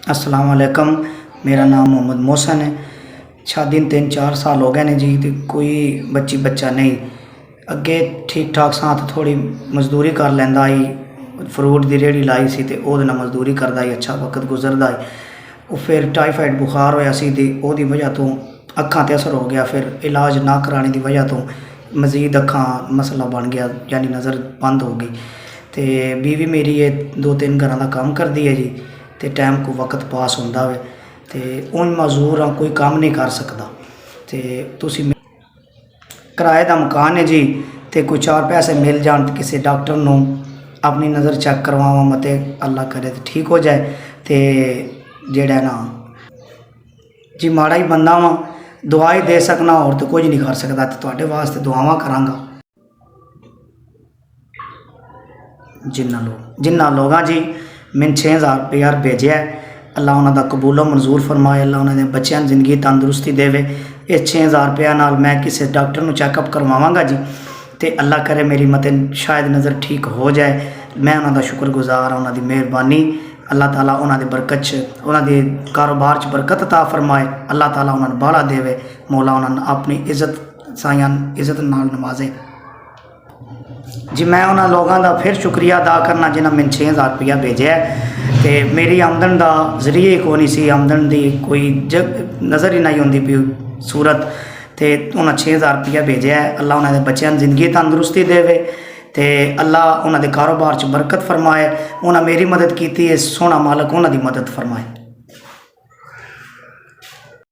अस्सलाम वालेकुम। मेरा नाम मोहम्मद मोहसन है। शादी 3-4 साल हो गए ने जी, तो कोई बच्चा नहीं। अगे ठीक ठाक साथ थोड़ी मजदूरी कर लैंदा आई, फ्रूट की रेहड़ी लाई सी ते ओहदे नाल मजदूरी करदा ही अच्छा वक्त गुजरदा है। वो फिर टाईफाइड बुखार होया सी ते ओहदी वजह तो अखां ते असर हो गया। फिर इलाज ना कराने की वजह तो मजीद अखां मसला बन गया, यानी नज़र बंद हो गई। तो बीवी मेरी ये 2-3 घरां दा काम करती है जी, तो टाइम को वक्त पास होंदा वे। तो उन मजदूर हाँ, कोई काम नहीं कर सकता। तो तुसी किराए का मकान है जी, तो कोई 4 पैसे मिल जान, किसी डॉक्टर नूं अपनी नज़र चेक करवावा, मते अल्लाह करे तो ठीक हो जाए। तो जेड़ा ना जी माड़ा ही बंदा वा, दुआ ही दे सकना, और तो कुछ नहीं कर सकता। तो तुहाडे वास्ते दुआवां करांगा। जिन्ना लोगां जी मैंने 6000 रुपया भेजा है, अल्लाह उन्होंने कबूलो मंजूर फरमाए, अल्लाह उन्होंने बच्चों की जिंदगी तंदुरुस्ती देवे। इस 6000 रुपया नाल मैं किसी डॉक्टर को चैकअप करवावांगा जी, तो अल्लाह करे मेरी मत शायद नज़र ठीक हो जाए। मैं उन्होंने शुक्रगुजार हाँ, उन्होंने मेहरबानी। अल्लाह ताला उन्होंने बरकत उन्होंने कारोबार च बरकत अता फरमाए, अल्लाह ताला उन्होंने बाड़ा देवे, मौला उन्होंने अपनी इज्जत साइयां इज्जत नाल नवाजे जी। मैं उन्होंने लोगों का फिर शुक्रिया अदा करना जिन्हें मैंने 6000 रुपया भेजा है। तो मेरी आमदन का जरिए ही कोई नहीं सी, आमदन की कोई नज़र ही नहीं आती पी सूरत। तो उन्हें 6000 रुपया भेजा है, अल्लाह उन्होंने बच्चों की जिंदगी तंदुरुस्ती देवे, तो अल्लाह उन्होंने कारोबार च बरकत फरमाए। उन्हें मेरी मदद की, सोना मालक उन्होंने मदद फरमाए।